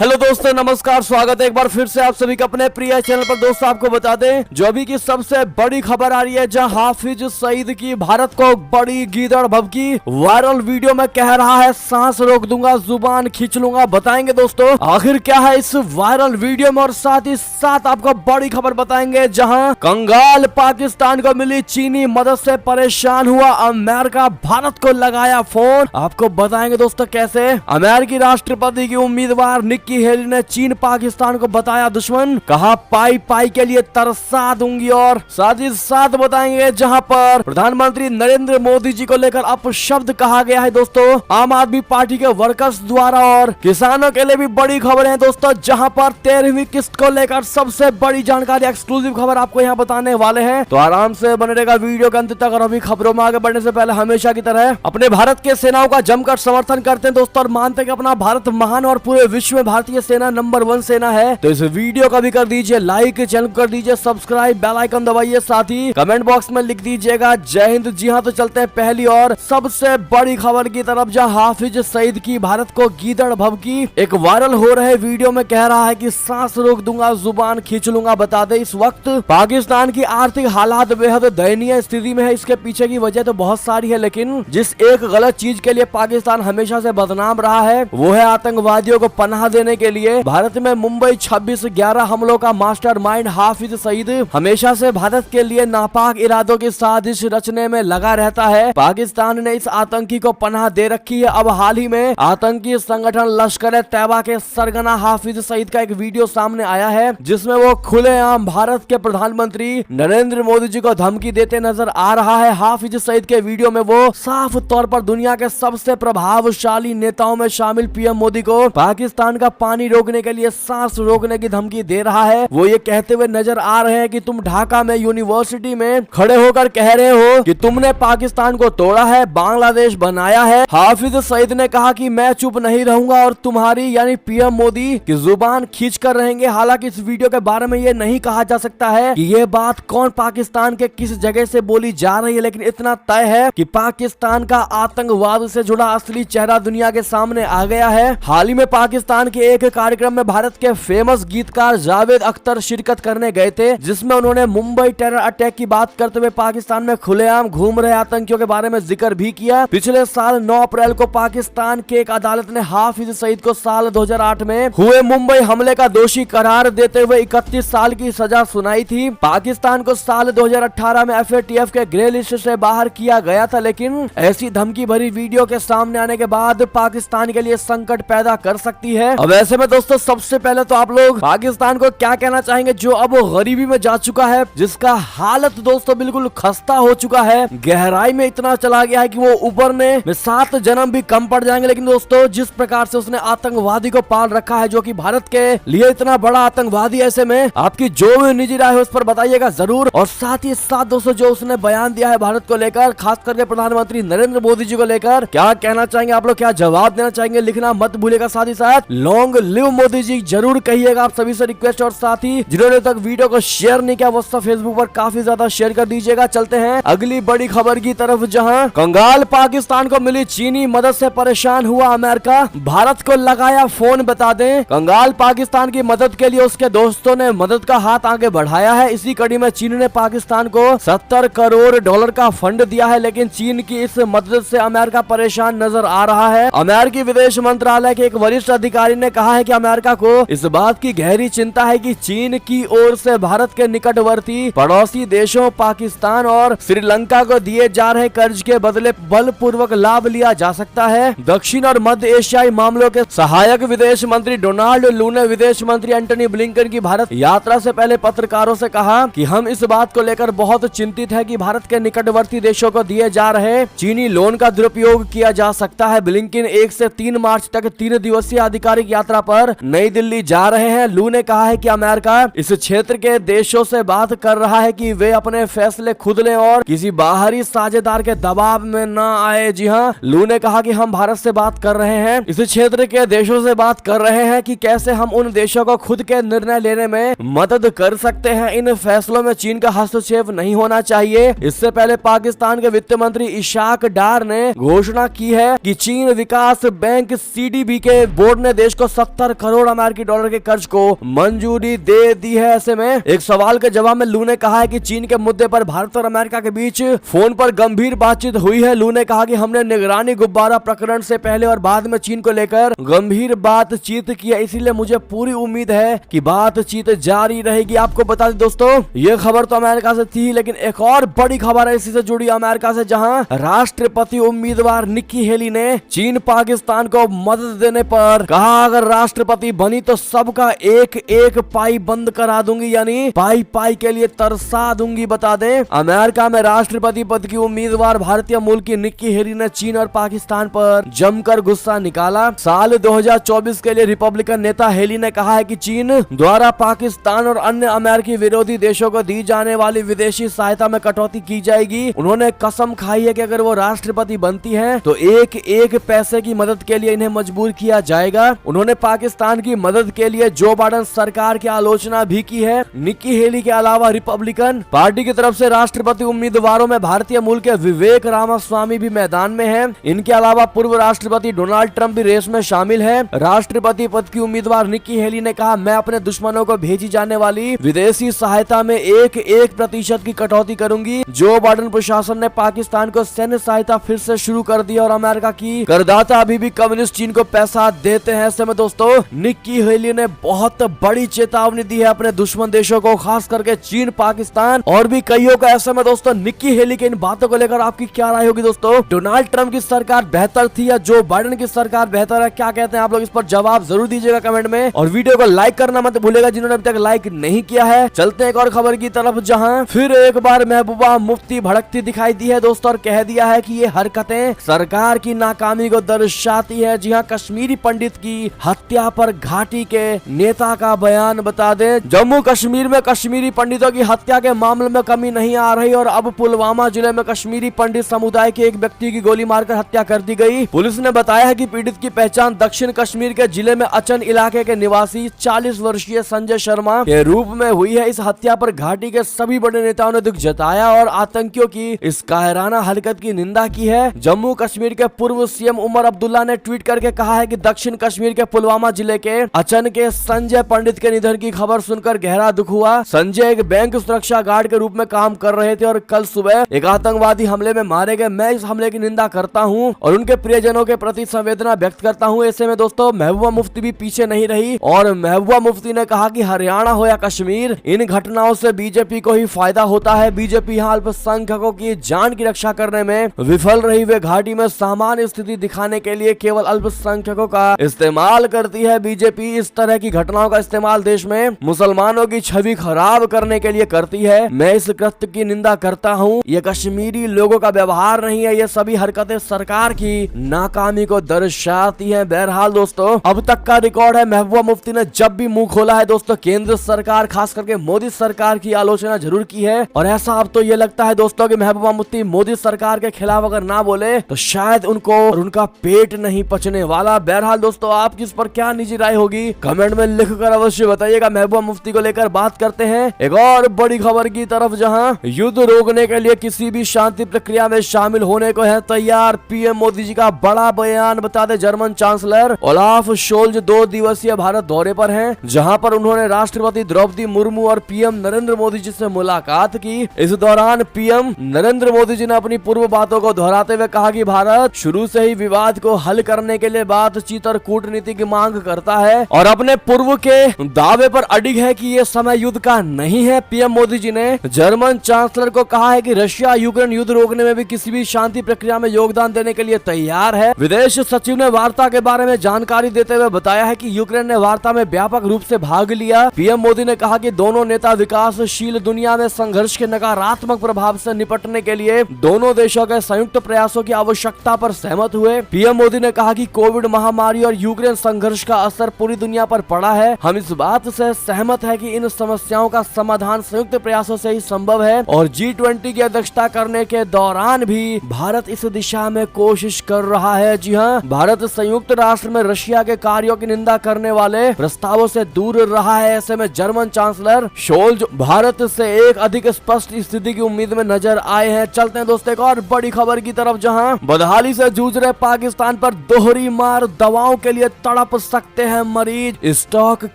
Hello दोस्तों, नमस्कार, स्वागत है एक बार फिर से आप सभी का अपने प्रिय चैनल पर। दोस्तों आपको बता दें जो अभी की सबसे बड़ी खबर आ रही है, जहां हाफिज सईद की भारत को बड़ी गीदड़ भभकी। वायरल वीडियो में कह रहा है सांस रोक दूंगा, जुबान खींच लूंगा। बताएंगे दोस्तों आखिर क्या है इस वायरल वीडियो में, और साथ ही साथ आपको बड़ी खबर बताएंगे जहाँ कंगाल पाकिस्तान को मिली चीनी मदद से परेशान हुआ अमेरिका, भारत को लगाया फोन। आपको बताएंगे दोस्तों कैसे अमेरिकी राष्ट्रपति की उम्मीदवार निक्की हेली ने चीन पाकिस्तान को बताया दुश्मन, कहा पाई पाई के लिए तरसा दूंगी। और साथ ही साथ बताएंगे जहां पर प्रधानमंत्री नरेंद्र मोदी जी को लेकर अपशब्द कहा गया है दोस्तों आम आदमी पार्टी के वर्कर्स द्वारा। और किसानों के लिए भी बड़ी खबर है दोस्तों, जहां पर 13वीं किस्त को लेकर सबसे बड़ी जानकारी, एक्सक्लूसिव खबर आपको यहां बताने वाले हैं। तो आराम से बने रहेगा वीडियो के अंत तक। और अभी खबरों में आगे बढ़ने से पहले हमेशा की तरह अपने भारत के सेनाओं का जमकर समर्थन करते हैं दोस्तों, और मानते हैं कि अपना भारत महान और पूरे विश्व में भारतीय सेना नंबर 1 सेना है। तो इस वीडियो का भी कर दीजिए लाइक, चैनल को कर दीजिए सब्सक्राइब, बेल आइकन दबाइए, साथ ही कमेंट बॉक्स में लिख दीजिएगा जय हिंद। जी हाँ, तो चलते हैं पहली और सबसे बड़ी खबर की तरफ, जहां हाफिज सईद की भारत को गीदड़ भभकी। एक वायरल हो रहे वीडियो में कह रहा है कि सांस रोक दूंगा, जुबान खींच लूंगा। बता दे इस वक्त पाकिस्तान की आर्थिक हालात बेहद दयनीय स्थिति में है। इसके पीछे की वजह तो बहुत सारी है, लेकिन जिस एक गलत चीज के लिए पाकिस्तान हमेशा से बदनाम रहा है वो है आतंकवादियों को पनाह देने के लिए। भारत में मुंबई 26/11 हमलों का मास्टरमाइंड हाफिज सईद हमेशा से भारत के लिए नापाक इरादों की साजिश रचने में लगा रहता है। पाकिस्तान ने इस आतंकी को पनाह दे रखी है। अब हाल ही में आतंकी संगठन लश्कर तैयबा के सरगना हाफिज सईद का एक वीडियो सामने आया है, जिसमें वो खुलेआम भारत के प्रधानमंत्री नरेंद्र मोदी जी को धमकी देते नजर आ रहा है। हाफिज सईद के वीडियो में वो साफ तौर पर दुनिया के सबसे प्रभावशाली नेताओं में शामिल पीएम मोदी को पाकिस्तान का पानी रोकने के लिए सांस रोकने की धमकी दे रहा है। वो ये कहते हुए नजर आ रहे हैं कि तुम ढाका में यूनिवर्सिटी में खड़े होकर कह रहे हो कि तुमने पाकिस्तान को तोड़ा है, बांग्लादेश बनाया है। हाफिज सईद ने कहा कि मैं चुप नहीं रहूंगा और तुम्हारी यानी पीएम मोदी की जुबान खींच कर रहेंगे। हालांकि इस वीडियो के बारे में ये नहीं कहा जा सकता है कि ये बात कौन पाकिस्तान के किस जगह से बोली जा रही है, लेकिन इतना तय है कि पाकिस्तान का आतंकवाद से जुड़ा असली चेहरा दुनिया के सामने आ गया है। हाल ही में पाकिस्तान के एक कार्यक्रम में भारत के फेमस गीतकार जावेद अख्तर शिरकत करने गए थे, जिसमें उन्होंने मुंबई टेरर अटैक की बात करते हुए पाकिस्तान में खुलेआम घूम रहे आतंकियों के बारे में जिक्र भी किया। पिछले साल 9 अप्रैल को पाकिस्तान की एक अदालत ने हाफिज सईद को साल 2008 में हुए मुंबई हमले का दोषी करार देते हुए 31 साल की सजा सुनाई थी। पाकिस्तान को साल 2018 में FATF के ग्रे लिस्ट से बाहर किया गया था, लेकिन ऐसी धमकी भरी वीडियो के सामने आने के बाद पाकिस्तान के लिए संकट पैदा कर सकती है। अब ऐसे में दोस्तों सबसे पहले तो आप लोग पाकिस्तान को क्या कहना चाहेंगे, जो अब गरीबी में जा चुका है, जिसका हालत दोस्तों बिल्कुल खस्ता हो चुका है, गहराई में इतना चला गया है कि वो उबरने में 7 जन्म भी कम पड़ जाएंगे। लेकिन दोस्तों जिस प्रकार से उसने आतंकवादी को पाल रखा है, जो कि भारत के लिए इतना बड़ा आतंकवादी, ऐसे में आपकी जो भी निजी राय है उस पर बताइएगा जरूर। और साथ ही साथ दोस्तों जो उसने बयान दिया है भारत को लेकर, खास करके प्रधानमंत्री नरेंद्र मोदी जी को लेकर, क्या कहना चाहेंगे आप लोग, क्या जवाब देना चाहेंगे, लिखना मत भूलिएगा। साथ ही साथ लॉन्ग लिव मोदी जी जरूर कहिएगा, आप सभी से रिक्वेस्ट। और साथ ही जिन्होंने तक वीडियो को शेयर नहीं किया वो सब फेसबुक पर काफी ज्यादा शेयर कर दीजिएगा। चलते हैं अगली बड़ी खबर की तरफ, जहां कंगाल पाकिस्तान को मिली चीनी मदद से परेशान हुआ अमेरिका, भारत को लगाया फोन। बता दें कंगाल पाकिस्तान की मदद के लिए उसके दोस्तों ने मदद का हाथ आगे बढ़ाया है। इसी कड़ी में चीन ने पाकिस्तान को $70 करोड़ का फंड दिया है, लेकिन चीन की इस मदद से अमेरिका परेशान नजर आ रहा है। अमेरिकी विदेश मंत्रालय के एक वरिष्ठ अधिकारी ने कहा है कि अमेरिका को इस बात की गहरी चिंता है कि चीन की ओर से भारत के निकटवर्ती पड़ोसी देशों पाकिस्तान और श्रीलंका को दिए जा रहे कर्ज के बदले बलपूर्वक लाभ लिया जा सकता है। दक्षिण और मध्य एशियाई मामलों के सहायक विदेश मंत्री डोनाल्ड लू ने विदेश मंत्री एंटनी ब्लिंकन की भारत यात्रा से पहले पत्रकारों से कहा कि हम इस बात को लेकर बहुत चिंतित है कि भारत के निकटवर्ती देशों को दिए जा रहे चीनी लोन का दुरुपयोग किया जा सकता है। ब्लिंकन 1 से 3 मार्च तक 3 दिवसीय आधिकारिक यात्रा पर नई दिल्ली जा रहे हैं। लू ने कहा है कि अमेरिका इस क्षेत्र के देशों से बात कर रहा है कि वे अपने फैसले खुद लें और किसी बाहरी साझेदार के दबाव में न आए। जी हाँ, लू ने कहा कि हम भारत से बात कर रहे हैं, इस क्षेत्र के देशों से बात कर रहे हैं कि कैसे हम उन देशों को खुद के निर्णय लेने में मदद कर सकते हैं। इन फैसलों में चीन का हस्तक्षेप नहीं होना चाहिए। इससे पहले पाकिस्तान के वित्त मंत्री इशाक डार ने घोषणा की है कि चीन विकास बैंक CDB के बोर्ड ने देश को $170 करोड़ अमेरिकी डॉलर के कर्ज को मंजूरी दे दी है। ऐसे में एक सवाल के जवाब में लू ने कहा है कि चीन के मुद्दे पर भारत और अमेरिका के बीच फोन पर गंभीर बातचीत हुई है। लू ने कहा कि हमने निगरानी गुब्बारा प्रकरण से पहले और बाद में चीन को लेकर गंभीर बातचीत की है, इसीलिए मुझे पूरी उम्मीद है कि बातचीत जारी रहेगी। आपको बता दें दोस्तों, ये खबर तो अमेरिका से थी, लेकिन एक और बड़ी खबर है इसी से जुड़ी अमेरिका से, जहां राष्ट्रपति उम्मीदवार निक्की हेली ने चीन पाकिस्तान को मदद देने पर कहा, अगर राष्ट्रपति बनी तो सबका एक एक पाई बंद करा दूंगी, यानी पाई पाई के लिए तरसा दूंगी। बता दें, अमेरिका में राष्ट्रपति पद की उम्मीदवार भारतीय मूल की निक्की हेली ने चीन और पाकिस्तान पर जमकर गुस्सा निकाला। साल 2024 के लिए रिपब्लिकन नेता हेली ने कहा है कि चीन द्वारा पाकिस्तान और अन्य अमेरिकी विरोधी देशों को दी जाने वाली विदेशी सहायता में कटौती की जाएगी। उन्होंने कसम खाई है कि अगर वो राष्ट्रपति बनती हैं तो एक एक पैसे की मदद के लिए इन्हें मजबूर किया जाएगा। उन्होंने पाकिस्तान की मदद के लिए जो बाइडेन सरकार की आलोचना भी की है। निक्की हेली के अलावा रिपब्लिकन पार्टी की तरफ से राष्ट्रपति उम्मीदवारों में भारतीय मूल के विवेक रामास्वामी भी मैदान में है। इनके अलावा पूर्व राष्ट्रपति डोनाल्ड ट्रंप भी रेस में शामिल है। राष्ट्रपति पद की उम्मीदवार निक्की हेली ने कहा, मैं अपने दुश्मनों को भेजी जाने वाली विदेशी सहायता में 1% की कटौती करूंगी। जो बाइडेन प्रशासन ने पाकिस्तान को सैन्य सहायता फिर से शुरू कर दी और अमेरिका की करदाता अभी भी कम्युनिस्ट चीन को पैसा देते हैं। ऐसे में दोस्तों, निक्की हेली ने बहुत बड़ी चेतावनी दी है अपने दुश्मन देशों को, खास करके चीन, पाकिस्तान और भी कईयों को। ऐसे में दोस्तों, निक्की हेली के इन बातों को लेकर आपकी क्या राय होगी दोस्तों? डोनाल्ड ट्रंप की सरकार बेहतर थी या जो बाइडेन की सरकार बेहतर है? क्या कहते हैं आप लोग? इस पर जवाब जरूर दीजिएगा कमेंट में, और वीडियो को लाइक करना मत भूलेगा जिन्होंने अभी तक लाइक नहीं किया है। चलते हैं एक और खबर की तरफ, जहां फिर एक बार महबूबा मुफ्ती भड़कती दिखाई दी है दोस्तों, और कह दिया है कि ये हरकतें सरकार की नाकामी को दर्शाती है। जी हां, कश्मीरी पंडित की हत्या पर घाटी के नेता का बयान। बता दें, जम्मू कश्मीर में कश्मीरी पंडितों की हत्या के मामले में कमी नहीं आ रही और अब पुलवामा जिले में कश्मीरी पंडित समुदाय के एक व्यक्ति की गोली मारकर हत्या कर दी गई। पुलिस ने बताया है कि पीड़ित की पहचान दक्षिण कश्मीर के जिले में अचन इलाके के निवासी 40 वर्षीय संजय शर्मा के रूप में हुई है। इस हत्या पर घाटी के सभी बड़े नेताओं ने दुख जताया और आतंकियों की इस कायराना हरकत की निंदा की है। जम्मू कश्मीर के पूर्व सीएम उमर अब्दुल्ला ने ट्वीट करके कहा है कि दक्षिण कश्मीर के पुलवामा जिले के अचन के संजय पंडित के निधन की खबर सुनकर गहरा दुख हुआ। संजय एक बैंक सुरक्षा गार्ड के रूप में काम कर रहे थे और कल सुबह एक आतंकवादी हमले में मारे गए। मैं इस हमले की निंदा करता हूं और उनके प्रियजनों के प्रति संवेदना व्यक्त करता हूं। ऐसे में दोस्तों, महबूबा मुफ्ती भी पीछे नहीं रही और महबूबा मुफ्ती ने कहा कि हरियाणा हो या कश्मीर, इन घटनाओं से बीजेपी को ही फायदा होता है। बीजेपी यहाँ अल्पसंख्यकों की जान की रक्षा करने में विफल रही। वे घाटी में सामान्य स्थिति दिखाने के लिए केवल अल्पसंख्यकों का इस्तेमाल करती है। बीजेपी इस तरह की घटनाओं का इस्तेमाल देश में मुसलमानों की छवि खराब करने के लिए करती है। मैं इस कृत्य की निंदा करता हूँ। ये कश्मीरी लोगों का व्यवहार नहीं है, ये सभी हरकतें सरकार की नाकामी को दर्शाती है। बहरहाल दोस्तों, अब तक का रिकॉर्ड है, महबूबा मुफ्ती ने जब भी मुंह खोला है दोस्तों, केंद्र सरकार खास करके मोदी सरकार की आलोचना जरूर की है। और ऐसा अब तो ये लगता है दोस्तों कि महबूबा मुफ्ती मोदी सरकार के खिलाफ अगर ना बोले तो शायद उनको और उनका पेट नहीं पचने वाला। बहरहाल दोस्तों, आपकी इस पर क्या निजी राय होगी कमेंट में लिखकर अवश्य बताइएगा। महबूबा मुफ्ती को लेकर बात करते हैं एक और बड़ी खबर की तरफ, जहां युद्ध रोकने के लिए किसी भी शांति प्रक्रिया में शामिल होने को है तैयार पीएम मोदी जी का बड़ा बयान। बता दें, जर्मन चांसलर ओलाफ शोल्ज 2 दिवसीय भारत दौरे पर हैं, जहां पर उन्होंने राष्ट्रपति द्रौपदी मुर्मू और पीएम नरेंद्र मोदी जी से मुलाकात की। इस दौरान पीएम नरेंद्र मोदी जी ने अपनी पूर्व बातों को दोहराते हुए कहा कि भारत शुरू से ही विवाद को हल करने के लिए बातचीत और कूटनीति की मांग करता है और अपने पूर्व के दावे पर अडिग है कि ये समय युद्ध का नहीं है। पीएम मोदी जी ने जर्मन चांसलर को कहा है कि रशिया यूक्रेन युद्ध रोकने में भी किसी भी शांति प्रक्रिया में योगदान देने के लिए तैयार है। विदेश सचिव ने वार्ता के बारे में जानकारी देते हुए बताया है कि यूक्रेन ने वार्ता में व्यापक रूप से भाग लिया। पीएम मोदी ने कहा कि दोनों नेता विकासशील दुनिया में संघर्ष के नकारात्मक प्रभाव से निपटने के लिए दोनों देशों के संयुक्त प्रयासों की आवश्यकता पर सहमत हुए। पीएम मोदी ने कहा कि कोविड महामारी और यूक्रेन संघर्ष का असर पूरी दुनिया पर पड़ा है। हम इस बात से सहमत है कि इन समस्याओं का समाधान संयुक्त प्रयासों से ही संभव है और G20 की अध्यक्षता करने के दौरान भी भारत इस दिशा में कोशिश कर रहा है। जी हाँ, भारत संयुक्त राष्ट्र में रशिया के कार्यों की निंदा करने वाले प्रस्तावों से दूर रहा है। ऐसे में जर्मन चांसलर शोल्ज भारत से एक अधिक स्पष्ट स्थिति की उम्मीद में नजर आए हैं। चलते हैं दोस्तों एक और बड़ी खबर की तरफ, जहां बदहाली से जूझ रहे पाकिस्तान पर दोहरी मार, दवाओं के लिए तड़प सकते हैं मरीज। स्टॉक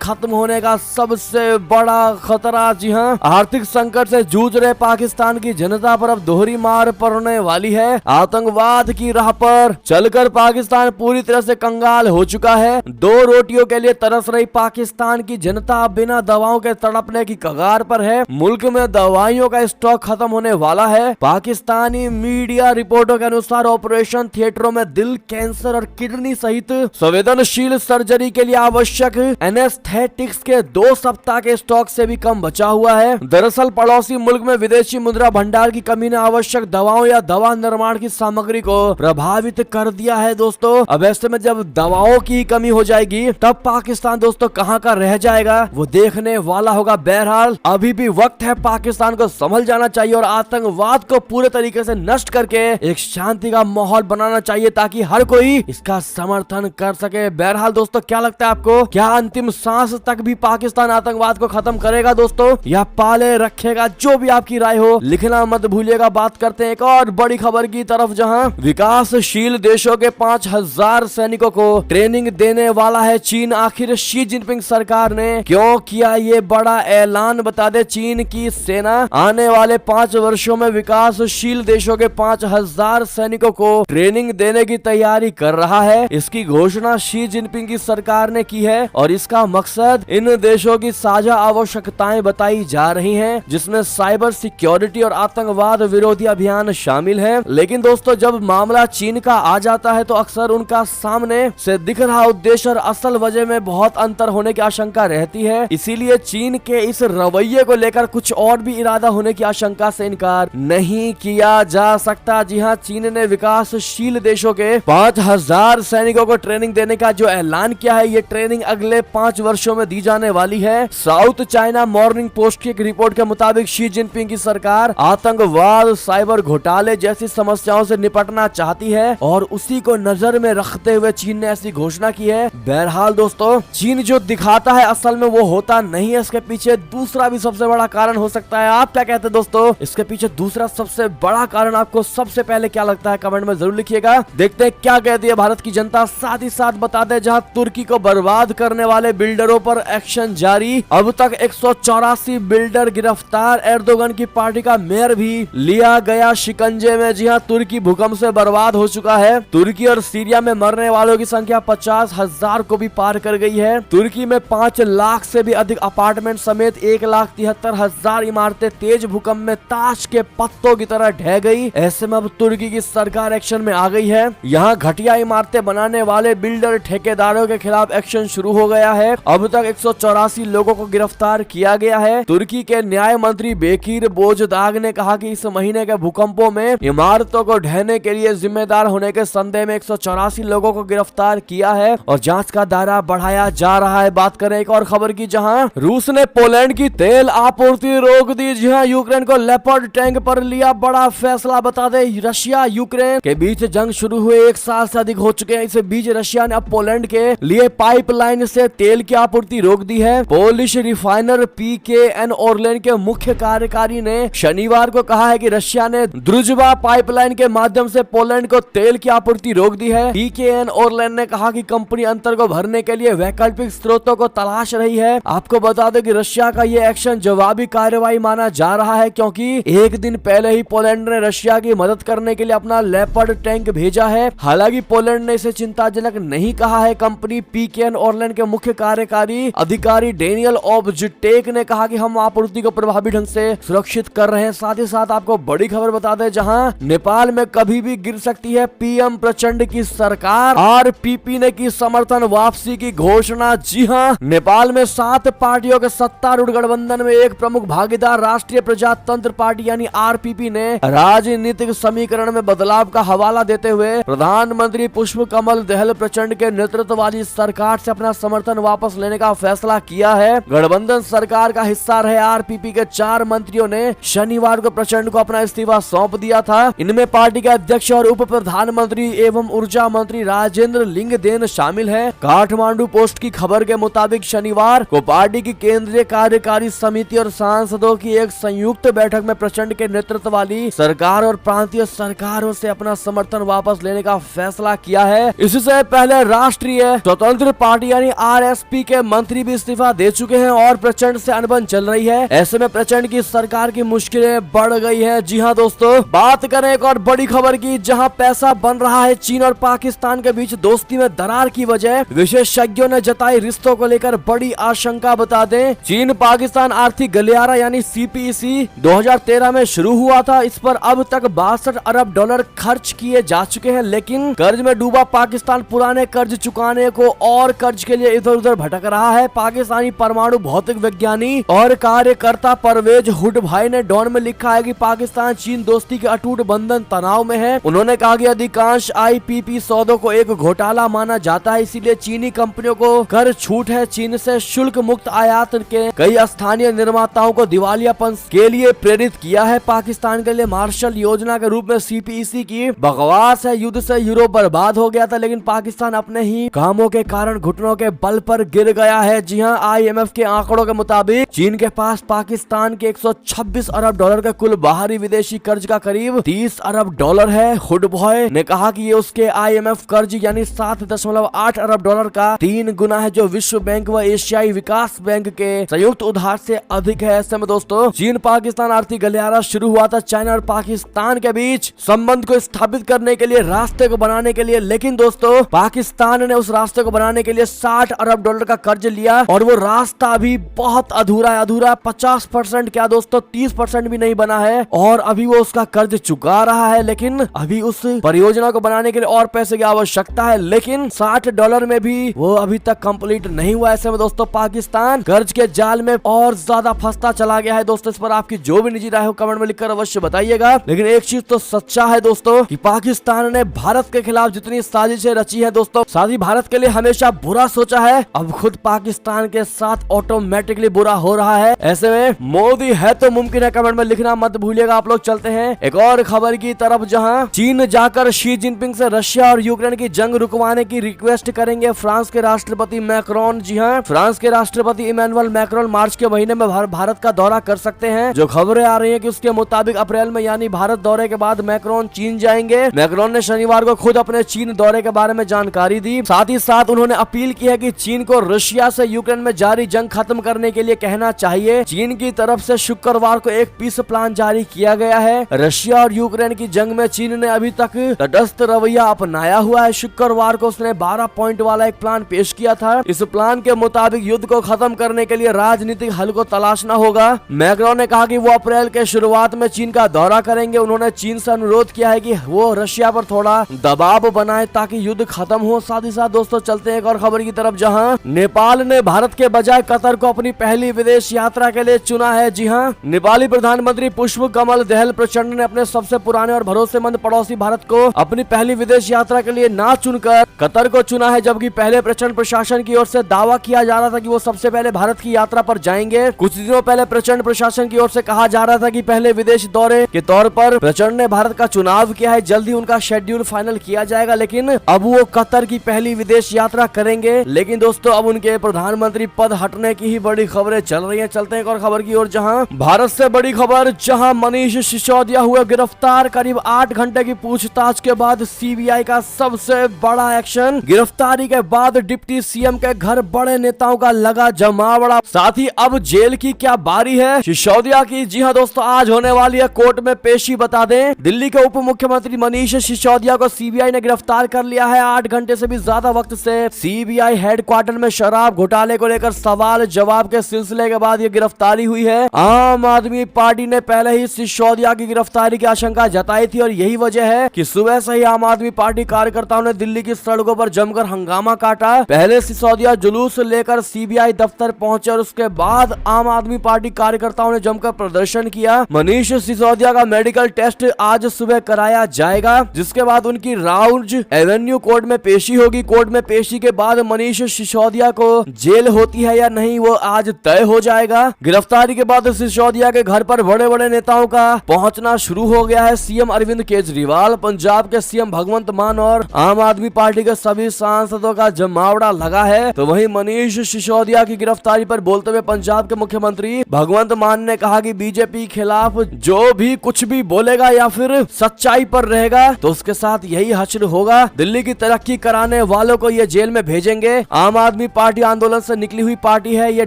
खत्म होने का सबसे बड़ा खतरा। जी हाँ, आर्थिक संकट से जूझ रहे पाकिस्तान की जनता पर अब दोहरी मार पड़ने वाली है। आतंकवाद की राह पर चलकर पाकिस्तान पूरी तरह से कंगाल हो चुका है। दो रोटियों के लिए तरस रही पाकिस्तान की जनता बिना दवाओं के तड़पने की कगार पर है। मुल्क में दवाइयों का स्टॉक खत्म होने वाला है। पाकिस्तानी मीडिया रिपोर्टों के अनुसार ऑपरेशन थिएटरों में दिल, कैंसर और किडनी सहित संवेदनशील सर्जरी के लिए आवश्यक एनेस्थेटिक्स के 2 सप्ताह के स्टॉक से भी कम बचा हुआ है। दरअसल पड़ोसी मुल्क में विदेशी मुद्रा भंडार की कमी ने आवश्यक दवाओं या दवा निर्माण की सामग्री को प्रभावित कर दिया है दोस्तों। अब ऐसे में जब दवाओं की कमी हो जाएगी तब पाकिस्तान दोस्तों कहां का रह जाएगा वो देखने वाला होगा। बहरहाल अभी भी वक्त है, पाकिस्तान को संभल जाना चाहिए और आतंकवाद को पूरे तरीके से नष्ट करके एक शांति का माहौल बनाना चाहिए ताकि हर कोई इसका समर्थन कर सके। बहरहाल दोस्तों क्या लगता है आपको, क्या अंतिम सांस तक भी पाकिस्तान आतंकवाद को खत्म करेगा दोस्तों या पाले रखेगा? जो भी आपकी राय हो लिखना मत भूलिएगा। बात करते हैं एक और बड़ी खबर की तरफ, जहां विकासशील देशों के 5000 सैनिकों को ट्रेनिंग देने वाला है चीन। आखिर शी जिनपिंग सरकार ने क्यों किया ये बड़ा ऐलान, बता दे। चीन की सेना आने वाले 5 वर्षों में विकासशील देशों के 5000 सैनिकों को ट्रेनिंग देने की तैयारी कर रहा है। इसकी घोषणा शी जिनपिंग की सरकार ने की है और इसका मकसद इन देशों की साझा आवश्यकताएं बताई जा रही हैं, जिसमें साइबर सिक्योरिटी और आतंकवाद विरोधी अभियान शामिल है। लेकिन दोस्तों जब मामला चीन का आ जाता है तो अक्सर उनका सामने से दिख रहा उद्देश्य और असल वजह में बहुत अंतर होने की आशंका रहती है। इसीलिए चीन के इस रवैये को लेकर कुछ और भी इरादा होने की आशंका से इनकार नहीं किया जा सकता। जी हाँ, चीन ने विकासशील देशों के 5000 सैनिकों को ट्रेनिंग देने का जो ऐलान किया है, ये ट्रेनिंग अगले 5 वर्षों में दी जाने वाली है। साउथ चाइना मॉर्निंग पोस्ट की एक रिपोर्ट के मुताबिक शी जिनपिंग की सरकार आतंकवाद, साइबर घोटाले जैसी समस्याओं से निपटना चाहती है और उसी को नजर में रखते हुए चीन ने ऐसी घोषणा की है। बहरहाल दोस्तों चीन जो दिखाता है असल में वो होता नहीं है। इसके पीछे दूसरा भी सबसे बड़ा कारण हो सकता है। आप क्या कहते हैं दोस्तों, इसके पीछे दूसरा सबसे बड़ा कारण आपको सबसे पहले क्या लगता है, कमेंट में जरूर लिखिएगा। देखते हैं क्या कहती है भारत की जनता। साथ ही साथ बता दें, जहां तुर्की को बर्बाद करने वाले बिल्डरों पर एक्शन जारी, अब तक 184 बिल्डर गिरफ्तार। एर्दोगन की पार्टी का मेयर भी लिया गया शिकंजे में। जी हाँ, तुर्की भूकंप से बर्बाद हो चुका है। तुर्की और सीरिया में मरने वालों की संख्या 50,000 को भी पार कर गई है। तुर्की में 5 लाख से भी अधिक अपार्टमेंट समेत 1,73,000 इमारतें तेज भूकंप में ताश के पत्तों की तरह ढह गई। ऐसे में अब तुर्की की सरकार एक्शन में आ गई है। यहाँ घटिया इमारतें बनाने वाले बिल्डर ठेकेदारों के खिलाफ एक्शन शुरू हो गया है। अब तक 184 लोगों को गिरफ्तार किया गया है। तुर्की के न्याय मंत्री बेकीर बोजदाग ने कहा कि इस महीने के भूकंपों में इमारतों को ढहने के लिए जिम्मेदार होने के संदेह में 184 लोगों को गिरफ्तार किया है और जांच का दायरा बढ़ाया जा रहा है। बात करें एक और खबर की, जहां रूस ने पोलैंड की तेल आपूर्ति रोक दी। जी हां, यूक्रेन को लेपर्ड टैंक पर लिया बड़ा फैसला। बता दे, रशिया यूक्रेन के बीच जंग शुरू हुए 1 साल से अधिक हो चुके हैं। इस बीच रशिया ने अब पोलैंड के लिए पाइपलाइन से तेल की आपूर्ति रोक दी है। पोलिश रिफाइनर PKN ओरलेन के मुख्य कार्यकारी ने शनिवार को कहा है कि रशिया ने द्रुजबा पाइपलाइन के माध्यम से पोलैंड को तेल की आपूर्ति रोक दी है। PKN ओरलेन ने कहा कि कंपनी अंतर को भरने के लिए वैकल्पिक स्रोतों को तलाश रही है। आपको बता दें कि रशिया का ये एक्शन जवाबी कार्रवाई माना जा रहा है, क्योंकि एक दिन पहले ही पोलैंड ने रशिया की मदद करने के लिए अपना लेपर्ड टैंक भेजा है। हालांकि पोलैंड ने इसे चिंताजनक नहीं कहा है। कंपनी PKN ओरलेन के मुख्य कार्यकारी अधिकारी डेनियल ऑब्जटेक ने कहा कि हम आपूर्ति को प्रभावी ढंग से सुरक्षित कर रहे हैं। साथ ही साथ आपको बड़ी खबर बता दें, जहां नेपाल में कभी भी गिर सकती है PM प्रचंड की सरकार। RPP ने की समर्थन वापसी की घोषणा। जी हां, नेपाल में 7 पार्टियों के सत्तारूढ़ गठबंधन में एक प्रमुख भागीदार राष्ट्रीय प्रजातंत्र पार्टी यानी RPP ने राजनीतिक समीकरण में बदलाव का हवाला देते हुए प्रधानमंत्री पुष्प कमल दहल प्रचंड के नेतृत्व वाली सरकार से अपना समर्थन वापस लेने का फैसला किया है। गठबंधन सरकार का हिस्सा रहे RPP के 4 मंत्रियों ने शनिवार को प्रचंड को अपना इस्तीफा सौंप दिया था। इनमें पार्टी के अध्यक्ष और उप प्रधानमंत्री एवं ऊर्जा मंत्री राजेंद्र लिंगदेन शामिल है। काठमांडू पोस्ट की खबर के मुताबिक शनिवार को पार्टी की केंद्रीय कार्यकारी समिति और सांसदों की एक संयुक्त बैठक में प्रचंड के नेतृत्व वाली सरकार और प्रांतीय सरकारों से अपना समर्थन वापस लेने का फैसला किया है। इससे पहले राष्ट्रीय राष्ट्रीय स्वतंत्र पार्टी यानी आरएसपी के मंत्री भी इस्तीफा दे चुके हैं और प्रचंड से अनबन चल रही है। ऐसे में प्रचंड की सरकार की मुश्किलें बढ़ गई है। जी हाँ दोस्तों, बात करें एक और बड़ी खबर की, जहां पैसा बन रहा है चीन और पाकिस्तान के बीच दोस्ती में दरार की वजह विशेषज्ञों ने जताई रिश्तों को लेकर बड़ी आशंका। बता दें, चीन पाकिस्तान आर्थिक गलियारा यानी सीपीईसी 2013 में शुरू हुआ था। इस पर अब तक 62 अरब डॉलर खर्च किए जा चुके हैं, लेकिन कर्ज में डूबा पाकिस्तान पुराने कर्ज चुकाने को और कर्ज के लिए इधर उधर भटक रहा है। पाकिस्तानी परमाणु भौतिक विज्ञानी और कार्यकर्ता परवेज हुड भाई ने डॉन में लिखा है कि पाकिस्तान चीन दोस्ती के अटूट बंधन तनाव में है। उन्होंने कहा कि अधिकांश आईपीपी सौदों को एक घोटाला माना जाता है, इसीलिए चीनी कंपनियों को कर छूट है। चीन से शुल्क मुक्त आयात के कई स्थानीय निर्माताओं को दिवालियापन के लिए प्रेरित किया है। पाकिस्तान के लिए मार्शल योजना के रूप में सीपीईसी की बकवास है। युद्ध से यूरोप बर्बाद हो गया था, लेकिन पाकिस्तान अपने ही कामों के कारण घुटनों के बल पर गिर गया है। जी हाँ, आईएमएफ के आंकड़ों के मुताबिक चीन के पास पाकिस्तान के 126 अरब डॉलर के कुल बाहरी विदेशी कर्ज का करीब 30 अरब डॉलर है। हुड बॉय ने कहा कि ये उसके आईएमएफ कर्ज यानी 7.8 अरब डॉलर का 3 गुना है, जो विश्व बैंक व एशियाई विकास बैंक के संयुक्त उधार से अधिक है। ऐसे में दोस्तों, चीन पाकिस्तान आर्थिक गलियारा शुरू हुआ था चाइना और पाकिस्तान के बीच संबंध को स्थापित करने के लिए, रास्ते को बनाने के लिए, लेकिन दोस्तों पाकिस्तान ने उस रास्ते को बनाने के लिए 60 अरब डॉलर का कर्ज लिया और वो रास्ता अभी बहुत अधूरा है। अधूरा 50% क्या दोस्तों, 30% भी नहीं बना है और अभी वो उसका कर्ज चुका रहा है। लेकिन अभी उस परियोजना को बनाने के लिए और पैसे की आवश्यकता है, लेकिन 60 डॉलर में भी वो अभी तक कंप्लीट नहीं हुआ। ऐसे में दोस्तों पाकिस्तान कर्ज के जाल में और ज्यादा फंसता चला गया है। दोस्तों इस पर आपकी जो भी निजी राय हो कमेंट में लिखकर अवश्य बताइएगा। लेकिन एक चीज तो सच्चा है दोस्तों कि पाकिस्तान ने भारत के खिलाफ जितनी साजिशें रची है दोस्तों, साथ भारत के लिए हमेशा बुरा सोचा है, अब खुद पाकिस्तान के साथ ऑटोमेटिकली बुरा हो रहा है। ऐसे में मोदी है तो मुमकिन है, कमेंट में लिखना मत भूलिएगा। आप लोग चलते हैं एक और खबर की तरफ, जहां चीन जाकर शी जिनपिंग से रशिया और यूक्रेन की जंग रुकवाने की रिक्वेस्ट करेंगे फ्रांस के राष्ट्रपति मैक्रोन। जी हाँ, फ्रांस के राष्ट्रपति इमैनुअल मैक्रोन मार्च के महीने में भारत का दौरा कर सकते हैं। जो खबरें आ रही है कि उसके मुताबिक अप्रैल में यानी भारत दौरे के बाद मैक्रोन चीन जाएंगे। मैक्रोन ने शनिवार को खुद अपने चीन दौरे के बारे में जानकारी दी। साथ ही साथ उन्होंने अपील की है कि चीन को रशिया से यूक्रेन में जारी जंग खत्म करने के लिए कहना चाहिए। चीन की तरफ से शुक्रवार को एक पीस प्लान जारी किया गया है। रशिया और यूक्रेन की जंग में चीन ने अभी तक तटस्थ रवैया अपनाया हुआ है। शुक्रवार को उसने 12 पॉइंट वाला एक प्लान पेश किया था। इस प्लान के मुताबिक युद्ध को खत्म करने के लिए राजनीतिक हल को तलाशना होगा। मैक्रोन ने कहा कि वो अप्रैल के शुरुआत में चीन का दौरा करेंगे। उन्होंने चीन से अनुरोध किया है कि वो रशिया पर थोड़ा दबाव बनाए ताकि युद्ध खत्म हो। साथ ही साथ दोस्तों चलते हैं एक और खबर की तरफ, जहां नेपाल ने भारत के बजाय कतर को अपनी पहली विदेश यात्रा के लिए चुना है। जी हां, नेपाली प्रधानमंत्री पुष्प कमल दहल प्रचंड ने अपने सबसे पुराने और भरोसेमंद पड़ोसी भारत को अपनी पहली विदेश यात्रा के लिए ना चुनकर कतर को चुना है। जबकि पहले प्रचंड प्रशासन की ओर से दावा किया जा रहा था कि वो सबसे पहले भारत की यात्रा पर जाएंगे। कुछ दिनों पहले प्रचंड प्रशासन की ओर से कहा जा रहा था कि पहले विदेश दौरे के तौर पर प्रचंड ने भारत का चुनाव किया है, जल्दी उनका शेड्यूल फाइनल किया जाएगा। लेकिन अब वो कतर की पहली विदेश यात्रा करेंगे। लेकिन दोस्तों अब उनके प्रधानमंत्री पद हटने की ही बड़ी खबरें चल रही हैं। चलते हैं एक और खबर की ओर, जहां भारत से बड़ी खबर, जहां मनीष सिसोदिया हुए गिरफ्तार। करीब 8 घंटे की पूछताछ के बाद सीबीआई का सबसे बड़ा एक्शन। गिरफ्तारी के बाद डिप्टी सीएम के घर बड़े नेताओं का लगा जमावड़ा। साथ ही अब जेल की क्या बारी है सिसोदिया की। जी हां दोस्तों, आज होने वाली है कोर्ट में पेशी। बता दें, दिल्ली के उप मुख्यमंत्री मनीष सिसोदिया को सीबीआई ने गिरफ्तार कर लिया है। 8 घंटे से भी ज्यादा वक्त से सीबीआई हेडक्वार्टर में शराब घोटाले को लेकर सवाल जवाब के सिलसिले के बाद ये गिरफ्तारी हुई है। आम आदमी पार्टी ने पहले ही सिसोदिया की गिरफ्तारी की आशंका जताई थी और यही वजह है कि सुबह से ही आम आदमी पार्टी कार्यकर्ताओं ने दिल्ली की सड़कों पर जमकर हंगामा काटा। पहले सिसोदिया जुलूस लेकर सीबीआई दफ्तर पहुंचे और उसके बाद आम आदमी पार्टी कार्यकर्ताओं ने जमकर प्रदर्शन किया। मनीष सिसोदिया का मेडिकल टेस्ट आज सुबह कराया जाएगा, जिसके बाद उनकी राउज एवेन्यू कोर्ट में पेशी होगी। कोर्ट में पेशी के बाद मनीष सिसोदिया को जेल होती है या नहीं वो आज तय हो जाएगा। गिरफ्तारी के बाद सिसोदिया के घर पर बड़े बड़े नेताओं का पहुंचना शुरू हो गया है। सीएम अरविंद केजरीवाल, पंजाब के सीएम भगवंत मान और आम आदमी पार्टी के सभी सांसदों का जमावड़ा लगा है। तो वहीं मनीष सिसोदिया की गिरफ्तारी पर बोलते हुए पंजाब के मुख्यमंत्री भगवंत मान ने कहा कि बीजेपी खिलाफ जो भी कुछ भी बोलेगा या फिर सच्चाई पर रहेगा तो उसके साथ यही हश्र होगा। दिल्ली की तरक्की कराने वालों को ये जेल में भेजेंगे। आम आदमी पार्टी आंदोलन से निकली हुई पार्टी है, ये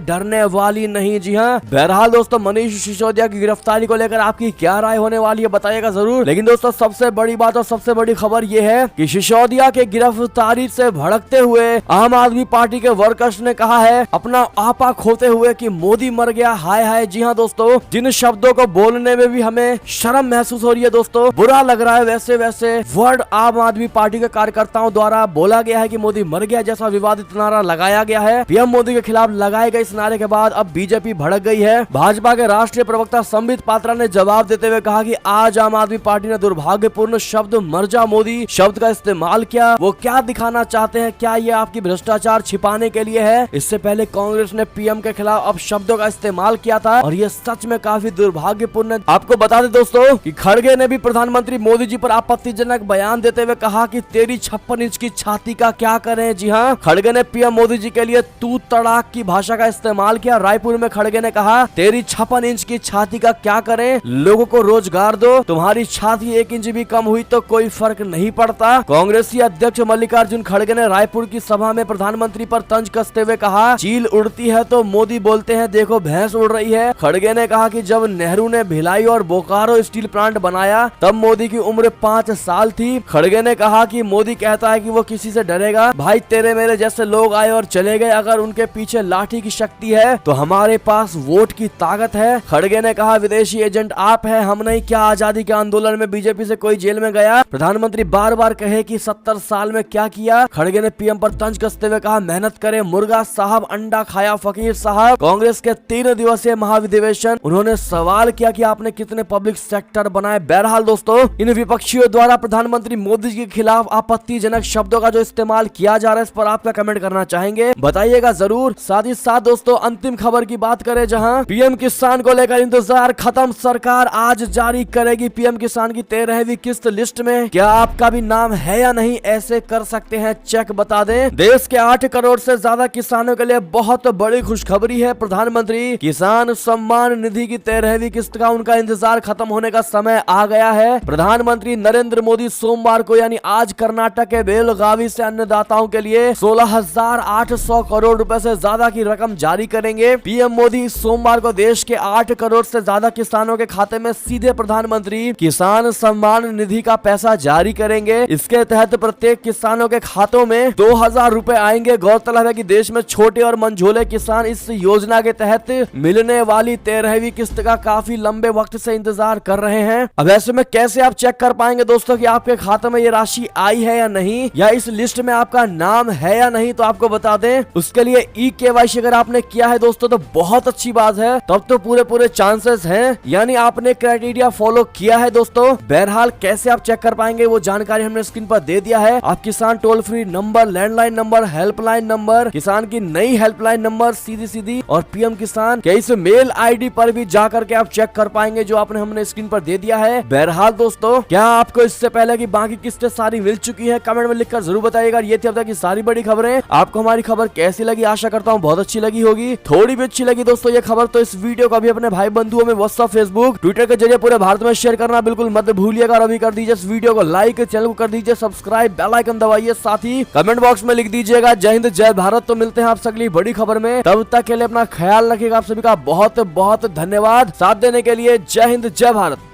डरने वाली नहीं। जी हाँ, बहरहाल दोस्तों मनीष सिसोदिया की गिरफ्तारी को लेकर आपकी क्या राय होने वाली है बताइएगा जरूर। लेकिन दोस्तों सबसे बड़ी बात और सबसे बड़ी खबर ये है कि सिसोदिया के गिरफ्तारी से भड़कते हुए आम आदमी पार्टी के वर्कर्स ने कहा है अपना आपा खोते हुए कि मोदी मर गया, हाय हाय। जी हाँ दोस्तों, जिन शब्दों को बोलने में भी हमें शर्म महसूस हो रही है दोस्तों, बुरा लग रहा है, वैसे वैसे वर्ड आम आदमी पार्टी के कार्यकर्ताओं द्वारा बोला गया है कि मोदी मर गया जैसा विवादित नारा लगाया गया है। पीएम मोदी के खिलाफ लगाए गए इस नारे के बाद अब बीजेपी भड़क गई है। भाजपा के राष्ट्रीय प्रवक्ता संबित पात्रा ने जवाब देते हुए कहा कि आज आम आदमी पार्टी ने दुर्भाग्यपूर्ण शब्द मर जा मोदी शब्द का इस्तेमाल किया। वो क्या दिखाना चाहते हैं? क्या ये आपकी भ्रष्टाचार छिपाने के लिए है? इससे पहले कांग्रेस ने पीएम के खिलाफ अब शब्दों का इस्तेमाल किया था और ये सच में काफी दुर्भाग्यपूर्ण है। आपको बता दें दोस्तों कि खड़गे ने भी प्रधानमंत्री मोदी जी पर आपत्तिजनक बयान देते हुए कहा कि तेरी 56 इंच की छाती का क्या करें। जी हाँ, खड़गे ने पीएम मोदी जी के लिए तू तड़ाक की भाषा का इस्तेमाल किया। रायपुर में खड़गे ने कहा तेरी 56 इंच की छाती का क्या करें, लोगों को रोजगार दो, तुम्हारी छाती 1 इंच भी कम हुई तो कोई फर्क नहीं पड़ता। कांग्रेसी अध्यक्ष मल्लिकार्जुन खड़गे ने रायपुर की सभा में प्रधानमंत्री पर तंज कसते हुए कहा चील उड़ती है तो मोदी बोलते हैं देखो भैंस उड़ रही है। खड़गे ने कहा कि जब नेहरू ने भिलाई और बोकारो स्टील प्लांट बनाया तब मोदी की उम्र 5 साल थी। खड़गे ने कहा कि मोदी कहता है कि वो किसी से डरेगा। भाई तेरे मेरे जैसे लोग आए और चले गए, अगर उनके पीछे लाठी की शक्ति है तो हमारे पास वोट की ताकत है। खड़गे ने कहा विदेशी एजेंट आप है, हम नहीं। क्या आजादी के आंदोलन में बीजेपी से कोई जेल में गया? प्रधानमंत्री बार बार कहे कि 70 साल में क्या किया। खड़गे ने पीएम पर तंज कसते हुए कहा मेहनत करे मुर्गा साहब, अंडा खाया फकीर साहब। कांग्रेस के 3 दिवसीय महाधिवेशन उन्होंने सवाल किया कि आपने कितने पब्लिक सेक्टर बनाए। बहरहाल दोस्तों इन विपक्षियों द्वारा प्रधानमंत्री मोदी जी के खिलाफ आपत्तिजनक शब्दों का जो इस्तेमाल किया जा रहा है इस पर आप क्या कमेंट करना चाहेंगे बताइएगा जरूर। साथ ही साथ दोस्तों अंतिम खबर की बात करें जहां पीएम किसान को लेकर इंतजार खत्म, सरकार आज जारी करेगी पीएम किसान की 13वीं किस्त। लिस्ट में क्या आपका भी नाम है या नहीं, ऐसे कर सकते हैं चेक। बता दें देश के 8 करोड़ से ज्यादा किसानों के लिए बहुत बड़ी खुशखबरी है। प्रधानमंत्री किसान सम्मान निधि की 13वीं किस्त का उनका इंतजार खत्म होने का समय आ गया है। प्रधानमंत्री नरेंद्र मोदी सोमवार को यानी आज कर्नाटक के बेलगावी से अन्नदाताओं के लिए 16,800 करोड़ रुपए से ज्यादा की रकम जारी करेंगे। पीएम मोदी सोमवार को देश के 8 करोड़ से ज्यादा किसानों के खाते में सीधे प्रधानमंत्री किसान सम्मान निधि का पैसा जारी करेंगे। इसके तहत प्रत्येक किसानों के खातों में 2,000 रुपए आएंगे। गौरतलब है कि देश में छोटे और मंझोले किसान इस योजना के तहत मिलने वाली 13वीं किस्त का काफी लंबे वक्त से इंतजार कर रहे हैं। अब ऐसे में कैसे आप चेक कर पाएंगे दोस्तों कि आपके खाते में ये राशि आई है या नहीं, या इस लिस्ट में आपका नाम है या नहीं? तो आपको बता दें उसके लिए ई-केवाईसी अगर आपने किया है दोस्तों तो बहुत अच्छी बात है, तब तो पूरे चांसेस हैं, यानी आपने क्राइटेरिया फॉलो किया है दोस्तों। बहरहाल कैसे आप चेक कर पाएंगे वो जानकारी हमने स्क्रीन पर दे दिया है। आप किसान toll free number, landline number, helpline number, किसान की नई हेल्पलाइन नंबर सीधी और पीएम किसान के इस मेल आईडी पर भी जाकर के आप चेक कर पाएंगे जो आपने हमने स्क्रीन पर दे दिया है। बहरहाल दोस्तों क्या आपको इससे पहले की बाकी किस्तें सारी मिल चुकी है? कमेंट में लिखकर जरूर बताइएगा। ये थी अब तक की सारी बड़ी खबरें। आपको हमारी खबर कैसी लगी? आशा करता हूँ बहुत अच्छी लगी होगी। थोड़ी भी अच्छी लगी दोस्तों ये खबर तो इस वीडियो को भी अपने भाई बंधुओं में व्हाट्सएप, फेसबुक, ट्विटर के जरिए पूरे भारत में शेयर करना बिल्कुल मत भूलिएगा। और अभी कर दीजिए इस वीडियो को लाइक, चैनल को कर दीजिए सब्सक्राइब, बेल आइकन दबाइए, साथ ही कमेंट बॉक्स में लिख दीजिएगा जय हिंद जय भारत। तो मिलते हैं आप अगली बड़ी खबर में, तब तक के लिए अपना ख्याल रखिएगा। आप सभी का बहुत बहुत धन्यवाद साथ देने के लिए। जय हिंद जय भारत।